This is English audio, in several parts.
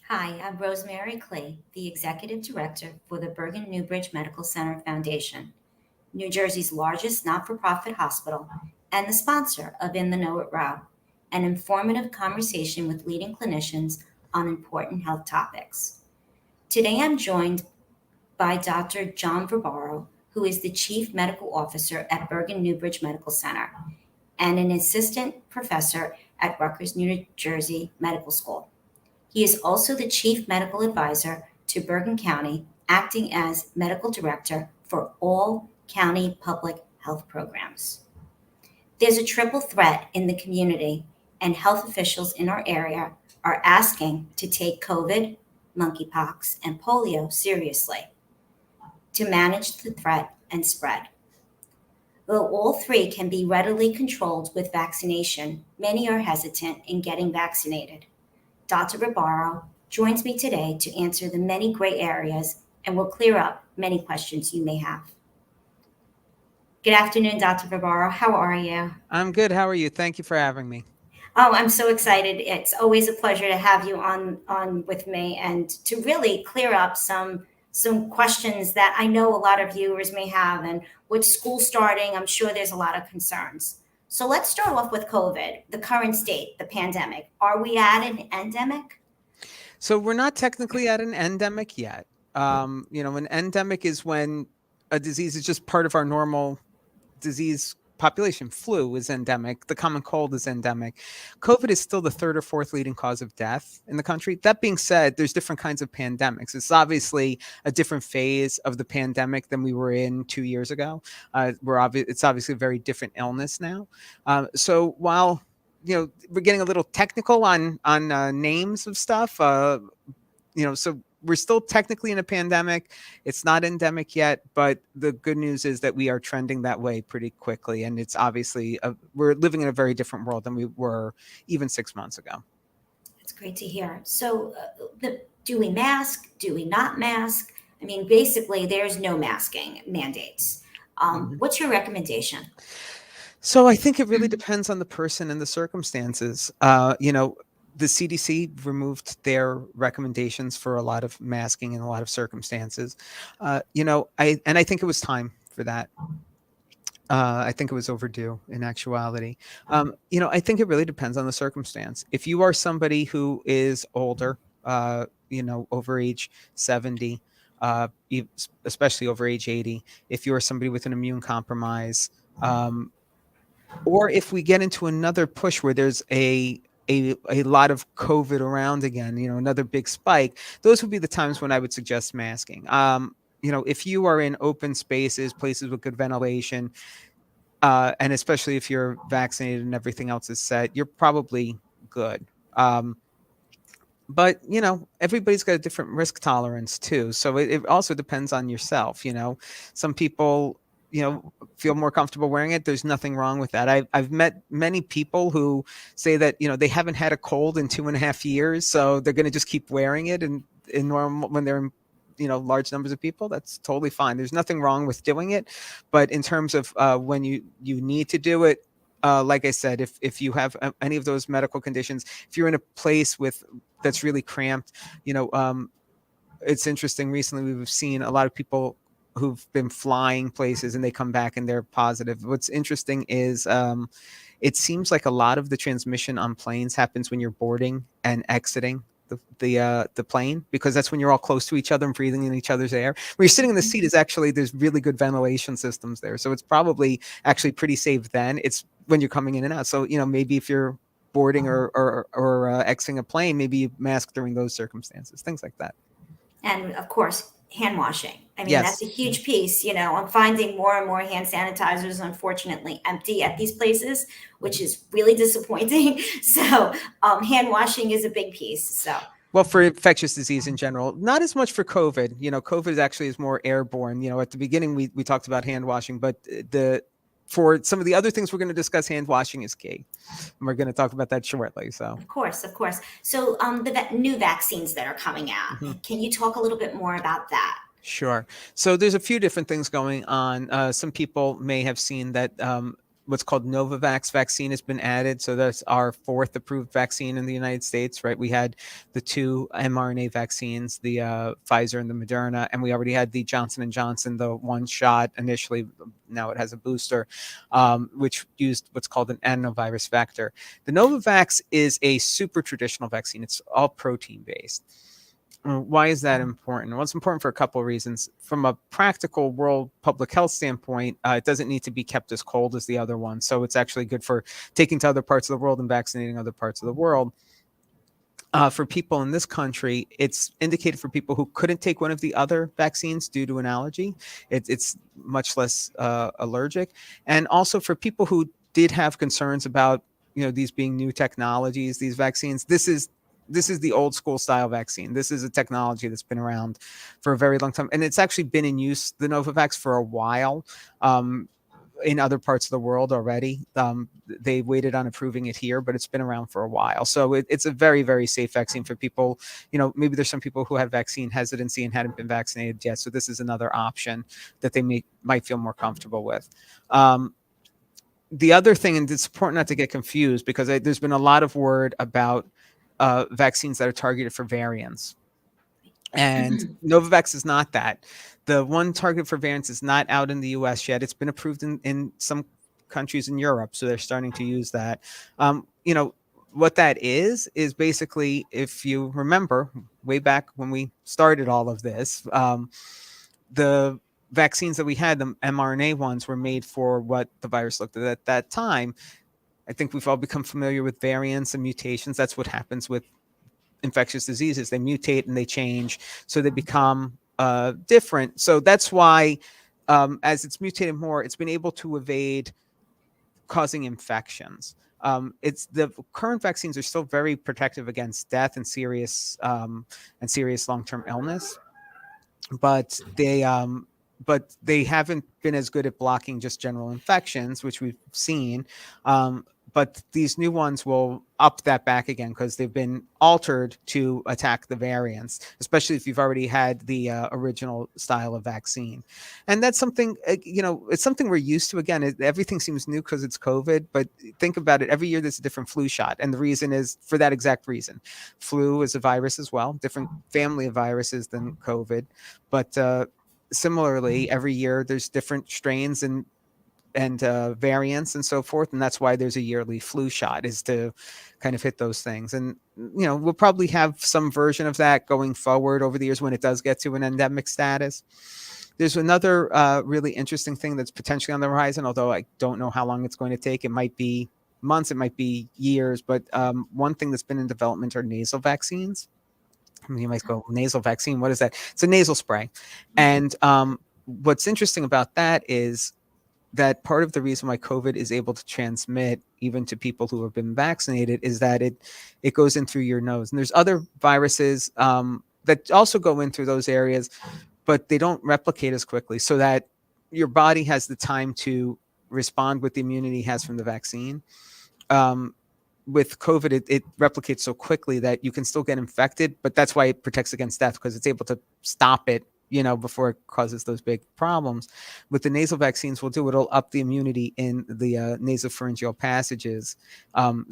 Hi, I'm Rosemary Clay, the Executive Director for the Bergen Newbridge Medical Center Foundation, New Jersey's largest not for profit hospital, and the sponsor of In the Know It Row, an informative conversation with leading clinicians on important health topics. Today I'm joined by Dr. John Verbaro, who is the Chief Medical Officer at Bergen Newbridge Medical Center and an assistant professor at Rutgers, New Jersey Medical School. He is also the chief medical advisor to Bergen County, acting as medical director for all county public health programs. There's a triple threat in the community, and health officials in our area are asking to take COVID, monkeypox, and polio seriously to manage the threat and spread. Though all three can be readily controlled with vaccination, many are hesitant in getting vaccinated. Dr. Barbaro joins me today to answer the many gray areas and will clear up many questions you may have. Good afternoon, Dr. Barbaro. How are you? I'm good. How are you? Thank you for having me. Oh, I'm so excited. It's always a pleasure to have you on with me and to really clear up some questions that I know a lot of viewers may have. And with school starting, I'm sure there's a lot of concerns. So let's start off with COVID, the current state, the pandemic. Are we at an endemic? So we're not technically at an endemic yet. An endemic is when a disease is just part of our normal disease population. Flu is endemic. The common cold is endemic. COVID is still the third or fourth leading cause of death in the country. That being said, there's different kinds of pandemics. It's obviously a different phase of the pandemic than we were in 2 years ago. It's obviously a very different illness now. So while we're getting a little technical on names of stuff. So we're still technically in a pandemic. It's not endemic yet, but the good news is that we are trending that way pretty quickly, and it's obviously we're living in a very different world than we were even 6 months ago. That's great to hear. So, do we mask? Do we not mask? I mean, basically, there's no masking mandates. Mhm. What's your recommendation? So I think it really depends on the person and the circumstances. The CDC removed their recommendations for a lot of masking in a lot of circumstances. I think it was time for that. I think it was overdue in actuality. I think it really depends on the circumstance. If you are somebody who is older, over age 70, especially over age 80, if you are somebody with an immune compromise, or if we get into another push where there's a lot of COVID around again, another big spike, those would be the times when I would suggest masking. If you are in open spaces, places with good ventilation, and especially if you're vaccinated and everything else is set, you're probably good. But everybody's got a different risk tolerance too, so it also depends on yourself. Some people feel more comfortable wearing it. There's nothing wrong with that. I've met many people who say that they haven't had a cold in 2.5 years, so they're going to just keep wearing it, and in normal when they're in large numbers of people. That's totally fine. There's nothing wrong with doing it, but in terms of when you need to do it, like I said, if you have any of those medical conditions, if you're in a place that's really cramped, it's interesting. Recently, we've seen a lot of people who've been flying places and they come back and they're positive. What's interesting is it seems like a lot of the transmission on planes happens when you're boarding and exiting the plane, because that's when you're all close to each other and breathing in each other's air. When you're sitting in the seat, is actually there's really good ventilation systems there, so it's probably actually pretty safe. Then it's when you're coming in and out. So maybe if you're boarding or exiting a plane, maybe you mask during those circumstances, things like that. And of course, hand washing. I mean, that's Yes. a huge piece. I'm finding more and more hand sanitizers, unfortunately, empty at these places, which is really disappointing. So, hand washing is a big piece. So, Well, for infectious disease in general, not as much for COVID. COVID actually is more airborne. At the beginning we talked about hand washing, but for some of the other things we're going to discuss, hand washing is key, and we're going to talk about that shortly. So, of course, of course. So, new vaccines that are coming out, mhm. can you talk a little bit more about that? Sure. So there's a few different things going on. Some people may have seen that what's called Novavax vaccine has been added. So that's our fourth approved vaccine in the United States, right? We had the two mRNA vaccines, the Pfizer and the Moderna, and we already had the Johnson & Johnson, the one shot initially. Now it has a booster, which used what's called an adenovirus vector. The Novavax is a super traditional vaccine. It's all protein based. Why is that important? Well, it's important for a couple of reasons. From a practical world public health standpoint, it doesn't need to be kept as cold as the other one. So it's actually good for taking to other parts of the world and vaccinating other parts of the world. For people in this country, it's indicated for people who couldn't take one of the other vaccines due to an allergy. It's much less allergic. And also for people who did have concerns about, these being new technologies, these vaccines, this is the old school style vaccine. This is a technology that's been around for a very long time. And it's actually been in use, the Novavax, for a while. In other parts of the world already. They waited on approving it here, but it's been around for a while. So it's a very, very safe vaccine for people. Maybe there's some people who have vaccine hesitancy and hadn't been vaccinated yet. So this is another option that they might feel more comfortable with. The other thing, and it's important not to get confused, because there's been a lot of word about vaccines that are targeted for variants. And Novavax is not that. The one target for variants is not out in the US yet. It's been approved in some countries in Europe, so they're starting to use that. What that is basically, if you remember, way back when we started all of this, the vaccines that we had, the mRNA ones, were made for what the virus looked at that time. I think we've all become familiar with variants and mutations. That's what happens with infectious diseases. They mutate and they change, so they become different. So that's why, as it's mutated more, it's been able to evade causing infections. It's the current vaccines are still very protective against death and serious long-term illness, but they haven't been as good at blocking just general infections, which we've seen. But these new ones will up that back again, because they've been altered to attack the variants, especially if you've already had the original style of vaccine. And that's something, it's something we're used to. Again, everything seems new because it's COVID, but think about it. Every year there's a different flu shot. And the reason is for that exact reason. Flu is a virus as well, different family of viruses than COVID. But similarly, every year there's different strains and variants and so forth, and that's why there's a yearly flu shot, is to kind of hit those things. And we'll probably have some version of that going forward over the years when it does get to an endemic status. There's another really interesting thing that's potentially on the horizon, although I don't know how long it's going to take. It might be months, it might be years, but one thing that's been in development are nasal vaccines. You might go, nasal vaccine, what is that? It's a nasal spray. And what's interesting about that is that part of the reason why COVID is able to transmit even to people who have been vaccinated is that it goes in through your nose. And there's other viruses that also go in through those areas, but they don't replicate as quickly, so that your body has the time to respond with the immunity it has from the vaccine. With COVID, it replicates so quickly that you can still get infected, but that's why it protects against death, because it's able to stop it before it causes those big problems. With the nasal vaccines, it'll up the immunity in the nasopharyngeal passages.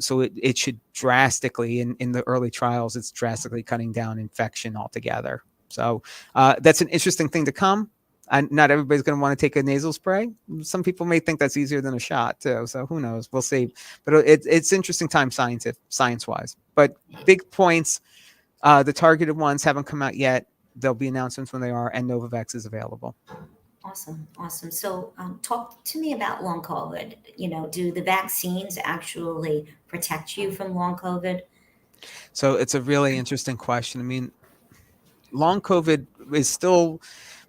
So it should drastically, in the early trials, it's drastically cutting down infection altogether. So that's an interesting thing to come. And not everybody's going to want to take a nasal spray. Some people may think that's easier than a shot too. So who knows? We'll see. But it's interesting time science-wise. But big points. The targeted ones haven't come out yet. There'll be announcements when they are, and Novavax is available. Awesome. So talk to me about long COVID. Do the vaccines actually protect you from long COVID? So it's a really interesting question. I mean, long COVID is still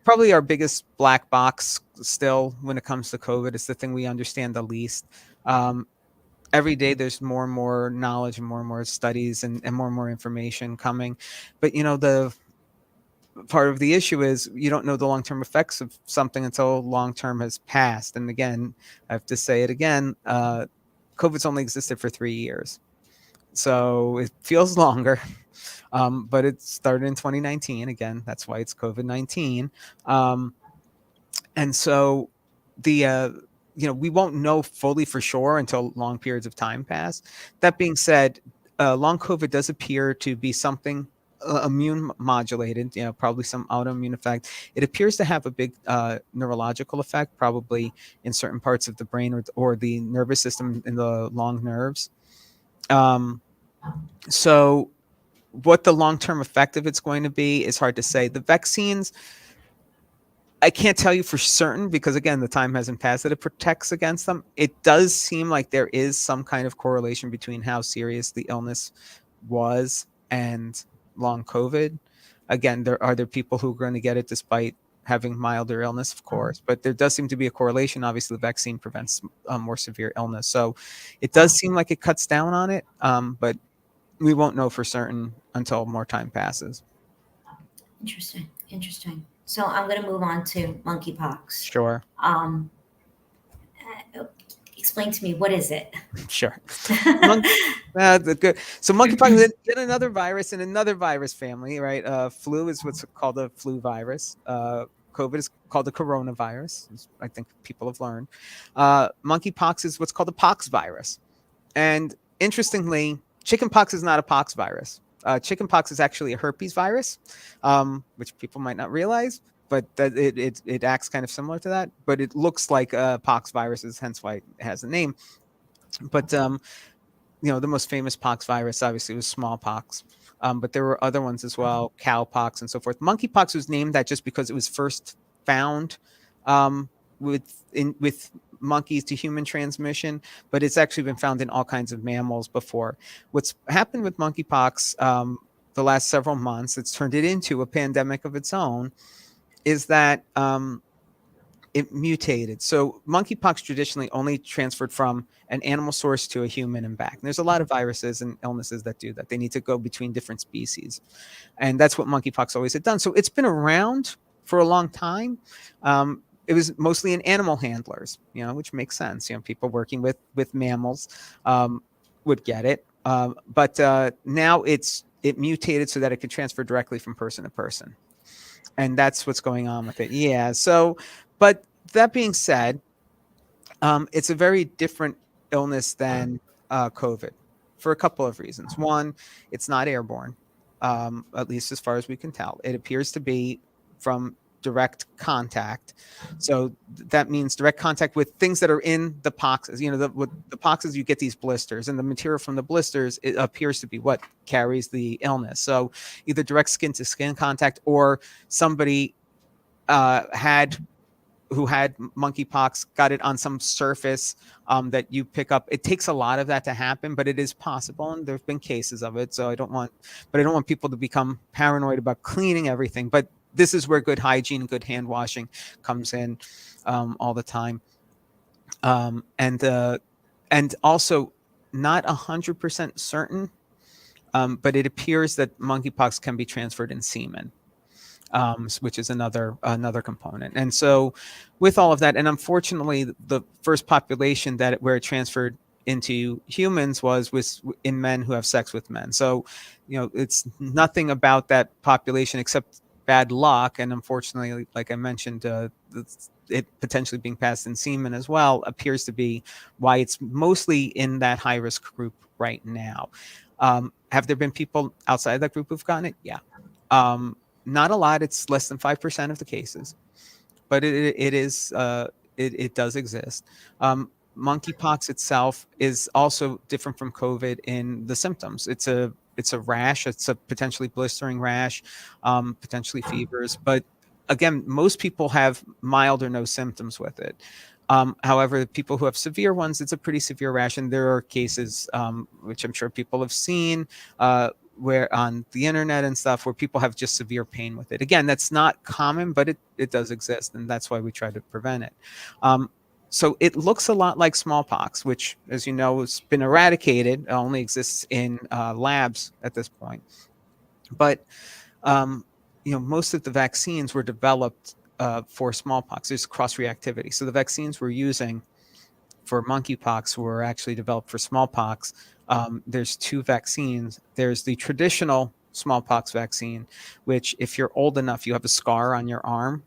probably our biggest black box still when it comes to COVID. It's the thing we understand the least. Every day there's more and more knowledge and more studies and more information coming. But the part of the issue is you don't know the long-term effects of something until long-term has passed. And again, I have to say it again, COVID's only existed for 3 years. So it feels longer, but it started in 2019. Again, that's why it's COVID-19. And so the we won't know fully for sure until long periods of time pass. That being said, long COVID does appear to be something immune modulated, probably some autoimmune effect. It appears to have a big neurological effect, probably in certain parts of the brain or the nervous system in the long nerves. So what the long-term effect of it's going to be is hard to say. The vaccines, I can't tell you for certain because, again, the time hasn't passed that it protects against them. It does seem like there is some kind of correlation between how serious the illness was and long COVID. Again, there people who are going to get it despite having milder illness, of course, but there does seem to be a correlation. Obviously, the vaccine prevents more severe illness, so it does seem like it cuts down on it, but we won't know for certain until more time passes. Interesting. Interesting. So I'm going to move on to monkeypox. Sure. Um, Explain to me, what is it? Sure. Good. So monkeypox is yet another virus in another virus family, right? Flu is what's called a flu virus. COVID is called the coronavirus, as I think people have learned. Monkeypox is what's called a pox virus. And interestingly, chickenpox is not a pox virus. Chickenpox is actually a herpes virus, which people might not realize, but it acts kind of similar to that. But it looks like pox viruses, hence why it has a name. But the most famous pox virus obviously was smallpox, but there were other ones as well, cowpox and so forth. Monkeypox was named that just because it was first found with monkeys to human transmission, but it's actually been found in all kinds of mammals before. What's happened with monkeypox the last several months, it's turned it into a pandemic of its own, is that it mutated. So monkeypox traditionally only transferred from an animal source to a human and back. And there's a lot of viruses and illnesses that do that. They need to go between different species. And that's what monkeypox always had done. So it's been around for a long time. It was mostly in animal handlers, which makes sense. People working with mammals would get it. But now it mutated so that it could transfer directly from person to person. And that's what's going on with it. Yeah. So, but that being said, it's a very different illness than COVID for a couple of reasons. One, it's not airborne, at least as far as we can tell. It appears to be from direct contact. So that means direct contact with things that are in the poxes. With the poxes, you get these blisters, and the material from the blisters, it appears to be what carries the illness. So either direct skin to skin contact, or somebody who had monkeypox got it on some surface that you pick up. It takes a lot of that to happen, but it is possible, and there've been cases of it. So I don't want people to become paranoid about cleaning everything. But this is where good hygiene, good hand washing comes in all the time. And also not 100% certain, but it appears that monkeypox can be transferred in semen. Which is another component. And so with all of that, and unfortunately the first population where it transferred into humans was in men who have sex with men. So, it's nothing about that population except bad luck. And unfortunately, like I mentioned, it potentially being passed in semen as well appears to be why it's mostly in that high risk group right now. Have there been people outside that group who've gotten it? Yeah. Not a lot. It's less than 5% of the cases, but it does exist. Monkeypox itself is also different from COVID in the symptoms. It's a rash. It's a potentially blistering rash, potentially fevers. But again, most people have mild or no symptoms with it. However, the people who have severe ones, it's a pretty severe rash. And there are cases, which I'm sure people have seen, where on the internet and stuff, where people have just severe pain with it. Again, that's not common, but it does exist, and that's why we try to prevent it. So it looks a lot like smallpox, which, as you know, has been eradicated. It only exists in labs at this point. But most of the vaccines were developed for smallpox. There's cross-reactivity. So the vaccines we're using for monkeypox were actually developed for smallpox. There's two vaccines. There's the traditional smallpox vaccine, which if you're old enough, you have a scar on your arm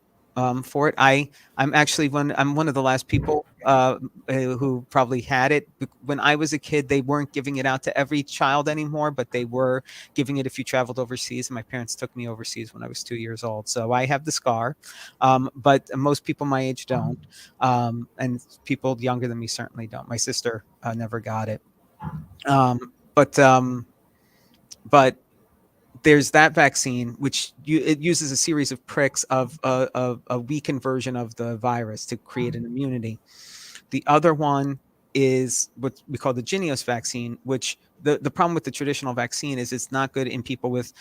for it. I'm actually I'm one of the last people who probably had it. When I was a kid, they weren't giving it out to every child anymore, but they were giving it if you traveled overseas. And my parents took me overseas when I was 2 years old, so I have the scar. But most people my age don't, and people younger than me certainly don't. My sister never got it. Um, but but there's that vaccine, which it uses a series of pricks of a weakened version of the virus to create an immunity. The other one is what we call the Jynneos vaccine, which the problem with the traditional vaccine is it's not good in people with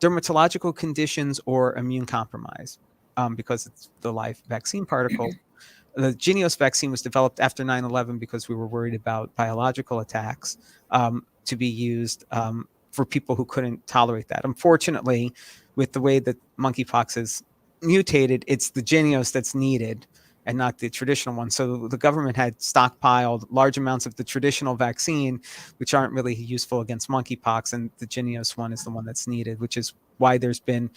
dermatological conditions or immune compromise, because it's the live vaccine particles. The Jynneos vaccine was developed after 9/11 because we were worried about biological attacks, to be used for people who couldn't tolerate that. Unfortunately, with the way that monkeypox is mutated, it's the Jynneos that's needed and not the traditional one. So the government had stockpiled large amounts of the traditional vaccine, which aren't really useful against monkeypox, and the Jynneos one is the one that's needed, which is why there's been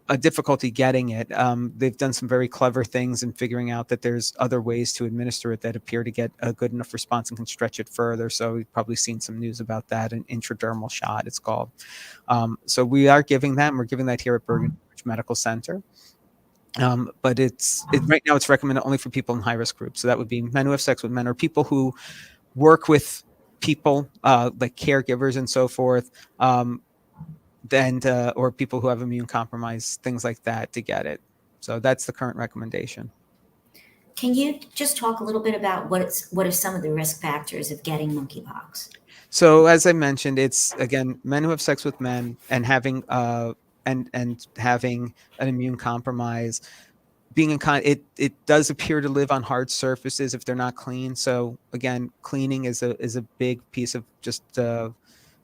a difficulty getting it. They've done some very clever things in figuring out that there's other ways to administer it that appear to get a good enough response and can stretch it further. So you've probably seen some news about that, an intradermal shot, it's called. So we are giving that, and we're giving that here at Bergen Medical Center. But right now it's recommended only for people in high risk groups. So that would be men who have sex with men, or people who work with people like caregivers and so forth, or people who have immune compromise, things like that, to get it. So that's the current recommendation. Can you just talk a little bit about what are some of the risk factors of getting monkeypox? So as I mentioned, it's again men who have sex with men and having having an immune compromise. Being in it does appear to live on hard surfaces if they're not clean. So again, cleaning is a big piece of just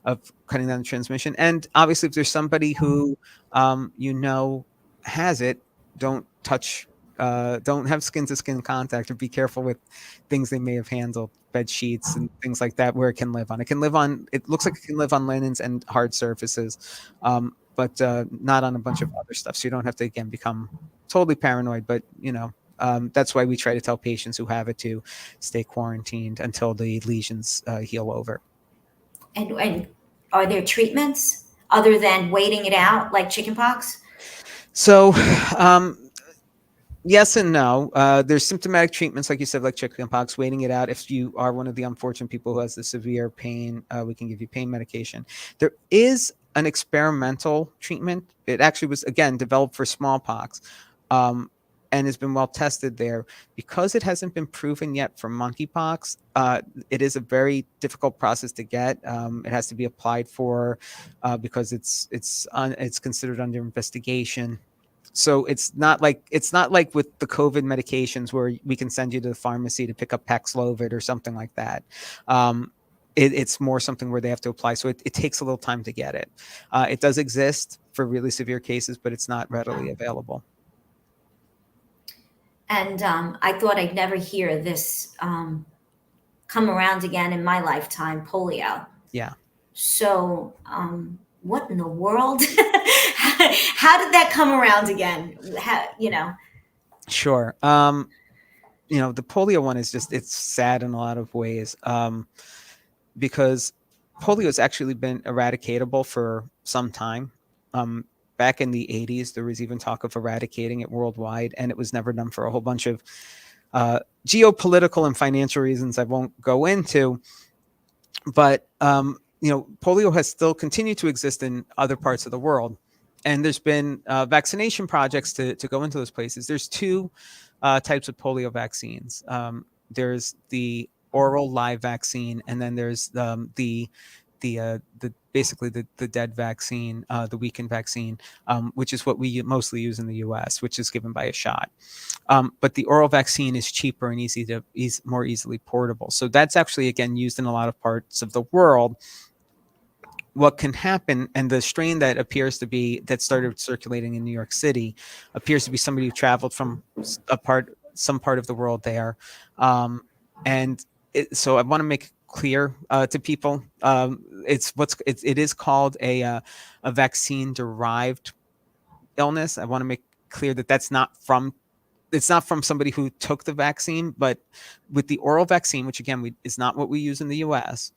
of cutting down the transmission. And obviously, if there's somebody who has it, don't touch. Don't have skin to skin contact, or be careful with things they may have handled, bed sheets and things like that, where it can live on. It can live on. It looks like it can live on linens and hard surfaces, but not on a bunch of other stuff. So you don't have to again become totally paranoid. But that's why we try to tell patients who have it to stay quarantined until the lesions heal over. And are there treatments other than waiting it out like chickenpox? So, yes and no. There's symptomatic treatments, like you said, like chickenpox, waiting it out. If you are one of the unfortunate people who has the severe pain, we can give you pain medication. There is an experimental treatment. It actually was, again, developed for smallpox, and has been well tested there. Because it hasn't been proven yet for monkeypox, it is a very difficult process to get. It has to be applied for because it's considered under investigation. So it's not like with the COVID medications where we can send you to the pharmacy to pick up Paxlovid or something like that. It's more something where they have to apply. So it takes a little time to get it. It does exist for really severe cases, but it's not readily available. And I thought I'd never hear this come around again in my lifetime, polio. Yeah. So, what in the world? How did that come around again? Sure. The polio one is it's sad in a lot of ways, because polio has actually been eradicatable for some time. Back in the 80s, there was even talk of eradicating it worldwide, and it was never done for a whole bunch of geopolitical and financial reasons I won't go into. But polio has still continued to exist in other parts of the world, and there's been vaccination projects to go into those places. There's two types of polio vaccines. There's the oral live vaccine, and then there's the basically the dead vaccine, the weakened vaccine, which is what we mostly use in the U.S., which is given by a shot. But the oral vaccine is cheaper and more easily portable. So that's actually, again, used in a lot of parts of the world. What can happen, and the strain that started circulating in New York City appears to be somebody who traveled from some part of the world there. So I want to make clear to people, it is called a vaccine derived illness. I want to make clear that it's not from somebody who took the vaccine, but with the oral vaccine, which again is not what we use in the US,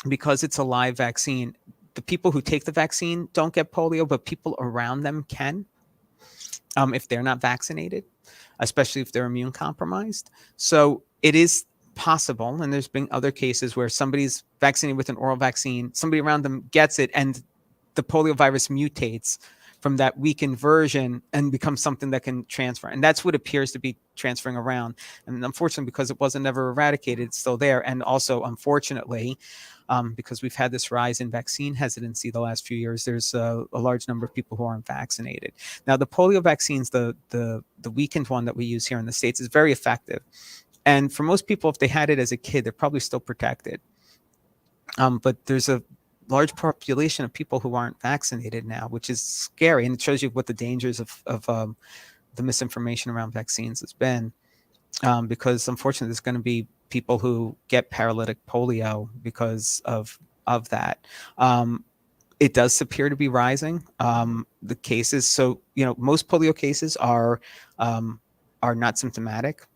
because it's a live vaccine, the people who take the vaccine don't get polio, but people around them can, if they're not vaccinated, especially if they're immune compromised. So it is possible, and there's been other cases where somebody's vaccinated with an oral vaccine, somebody around them gets it, and the polio virus mutates from that weakened version and becomes something that can transfer. And that's what appears to be transferring around. And unfortunately, because it wasn't ever eradicated, it's still there. And also, unfortunately, because we've had this rise in vaccine hesitancy the last few years, there's a large number of people who aren't vaccinated. Now, the polio vaccines, the weakened one that we use here in the States, is very effective. And for most people, if they had it as a kid, they're probably still protected. But there's a large population of people who aren't vaccinated now, which is scary. And it shows you what the dangers of the misinformation around vaccines has been. Because unfortunately, there's going to be people who get paralytic polio because of that. It does appear to be rising. The cases, so most polio cases are not symptomatic.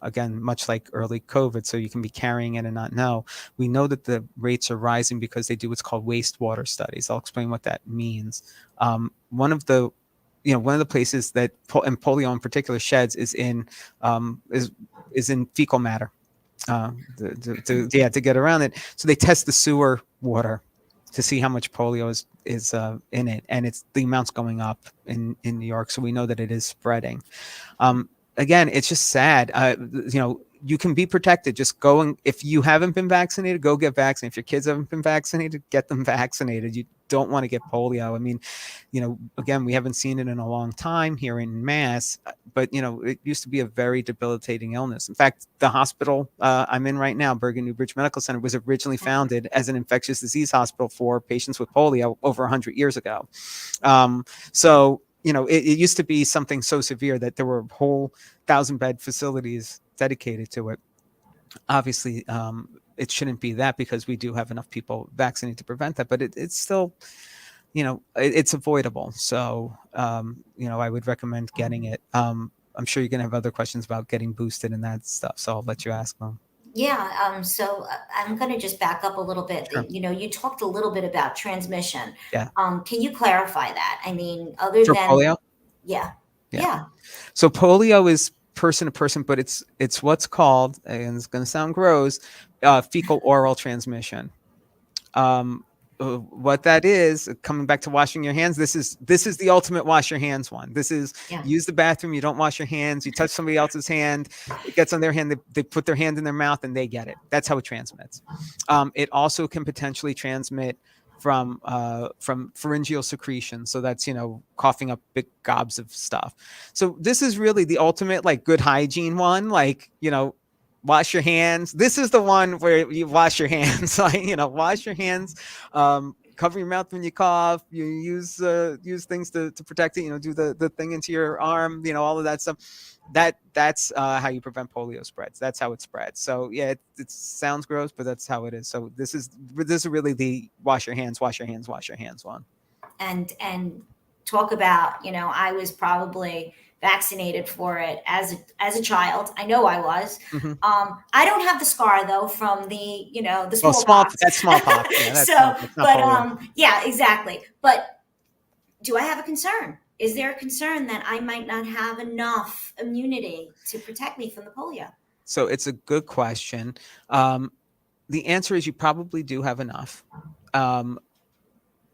Again, much like early COVID, so you can be carrying it and not know. We know that the rates are rising because they do what's called wastewater studies. I'll explain what that means. One of the places that and polio in particular sheds is in fecal matter. To get around it, so they test the sewer water to see how much polio is in it, and it's the amount's going up in New York, so we know that it is spreading. Again, it's just sad. You can be protected. Just go, and if you haven't been vaccinated, go get vaccinated. If your kids haven't been vaccinated, get them vaccinated. You don't want to get polio. I mean, again, we haven't seen it in a long time here in Mass, but it used to be a very debilitating illness. In fact, the hospital I'm in right now, Bergen New Bridge Medical Center, was originally founded as an infectious disease hospital for patients with polio over 100 years ago. So it used to be something so severe that there were whole 1,000-bed facilities dedicated to it. Obviously, it shouldn't be that, because we do have enough people vaccinated to prevent that, but it's still, it's avoidable. So, I would recommend getting it. I'm sure you're going to have other questions about getting boosted and that stuff, so I'll let you ask them. Yeah, so I'm going to just back up a little bit. Sure. You talked a little bit about transmission. Yeah. Can you clarify that? I mean, other For than polio? yeah, Yeah. yeah, So polio is person to person, but it's what's called, and it's going to sound gross, fecal oral transmission. What that is, coming back to washing your hands, this is the ultimate wash your hands one. This is, yeah. use the bathroom, you don't wash your hands, you touch somebody else's hand, it gets on their hand, they put their hand in their mouth and they get it. That's how it transmits. It also can potentially transmit from pharyngeal secretion. So that's, coughing up big gobs of stuff. So this is really the ultimate, like, good hygiene one, like, wash your hands. This is the one where you wash your hands, like, wash your hands, cover your mouth when you cough, you use things to protect it, do the thing into your arm, all of that stuff. That's how you prevent polio spreads. That's how it spreads. So yeah, it sounds gross, but that's how it is. So this is really the wash your hands one. And talk about, I was probably vaccinated for it as a child. I know I was. Mm-hmm. I don't have the scar though from the the Well, smallpox. that's smallpox. Yeah, that's So, not but polio. yeah, exactly. But do I have a concern? Is there a concern that I might not have enough immunity to protect me from the polio? So it's a good question. The answer is you probably do have enough.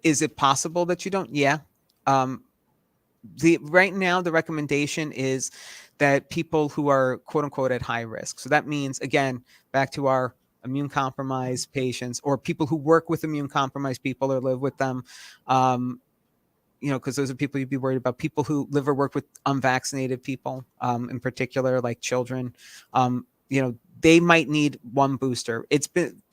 Is it possible that you don't? Yeah. Right now, the recommendation is that people who are quote unquote at high risk. So that means, again, back to our immune compromised patients, or people who work with immune compromised people or live with them. Because those are people you'd be worried about. People who live or work with unvaccinated people, in particular, like children. They might need one booster.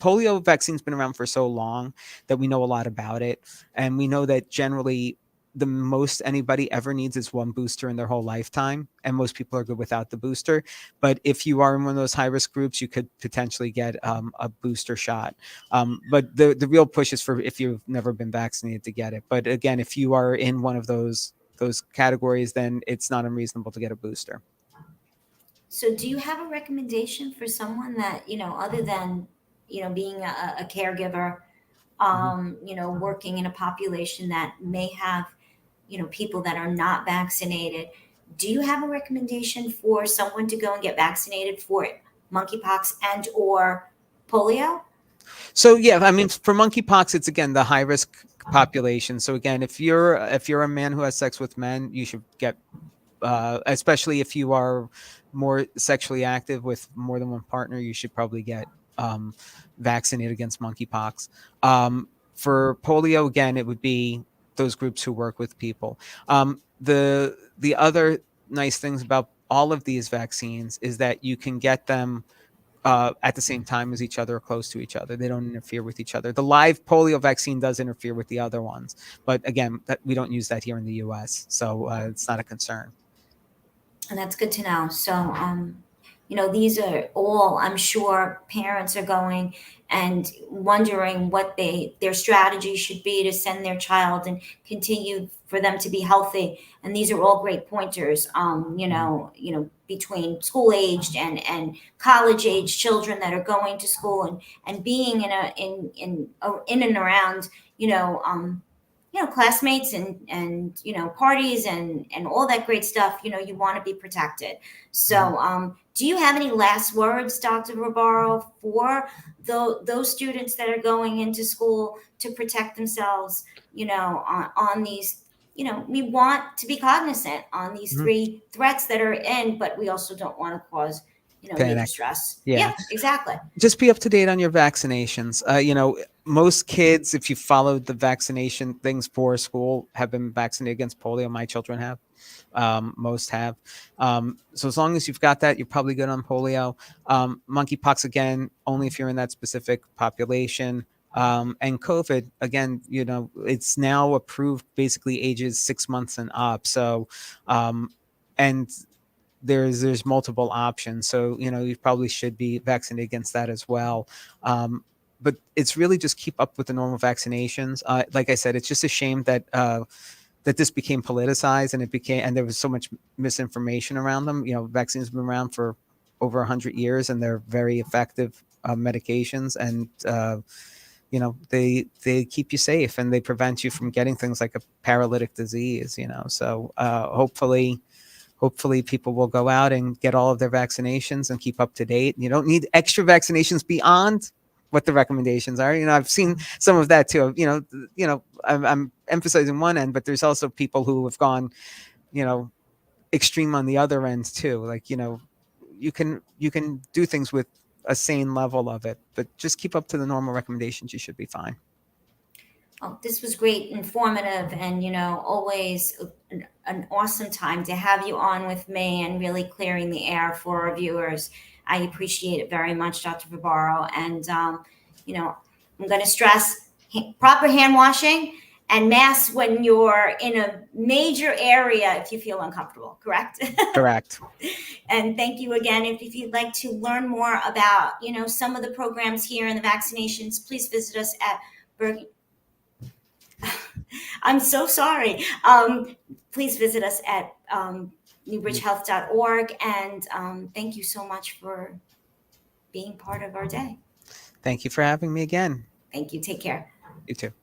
Polio vaccine's been around for so long that we know a lot about it. And we know that generally the most anybody ever needs is one booster in their whole lifetime. And most people are good without the booster. But if you are in one of those high risk groups, you could potentially get a booster shot. But the real push is for if you've never been vaccinated to get it. But again, if you are in one of those those categories, then it's not unreasonable to get a booster. So do you have a recommendation for someone that, other than, being a caregiver, Mhm. working in a population that may have, people that are not vaccinated? Do you have a recommendation for someone to go and get vaccinated for monkeypox and or polio? So yeah, I mean, for monkeypox, it's again the high risk population. So again, if you're a man who has sex with men, you should get, especially if you are more sexually active with more than one partner, you should probably get um, vaccinated against monkeypox. For polio, again, it would be those groups who work with people. The other nice things about all of these vaccines is that you can get them at the same time as each other or close to each other. They don't interfere with each other. The live polio vaccine does interfere with the other ones, but again, we don't use that here in the U.S., so it's not a concern. And that's good to know. So, these are all, I'm sure parents are going and wondering what their strategy should be to send their child and continue for them to be healthy. And these are all great pointers, Mhm. between school aged and college age children that are going to school and being in and around, you know, um, classmates and parties and all that great stuff. You want to be protected. Mhm. So do you have any last words, Dr. Ribaro, for those students that are going into school to protect themselves, on these, we want to be cognizant on these Mhm. three threats that are in, but we also don't want to cause, major Panic. stress. Yeah. Yeah, exactly. Just be up to date on your vaccinations. Most kids, if you followed the vaccination things for school, have been vaccinated against polio. My children have. Most have. So as long as you've got that, you're probably good on polio. Monkeypox, again, only if you're in that specific population. And COVID, again, it's now approved basically ages 6 months and up. So, and there's multiple options. So, you probably should be vaccinated against that as well. But it's really just keep up with the normal vaccinations. Like I said, it's just a shame that this became politicized and there was so much misinformation around them. Vaccines have been around for over 100 years and they're very effective medications, and they keep you safe and they prevent you from getting things like a paralytic disease. So hopefully people will go out and get all of their vaccinations and keep up to date. You don't need extra vaccinations beyond what the recommendations are. I've seen some of that too. I'm emphasizing one end, but there's also people who have gone, you know, extreme on the other end too. Like, you can do things with a sane level of it, but just keep up to the normal recommendations. You should be fine. Oh, this was great, informative, and always an awesome time to have you on with me and really clearing the air for our viewers. I appreciate it very much, Dr. Vibaro. And I'm going to stress proper hand washing and masks when you're in a major area if you feel uncomfortable. Correct? Correct. And thank you again. If you'd like to learn more about some of the programs here and the vaccinations, please visit us at Bergen. I'm so sorry. Please visit us at newbridgehealth.org. And thank you so much for being part of our day. Thank you for having me again. Thank you. Take care. You too.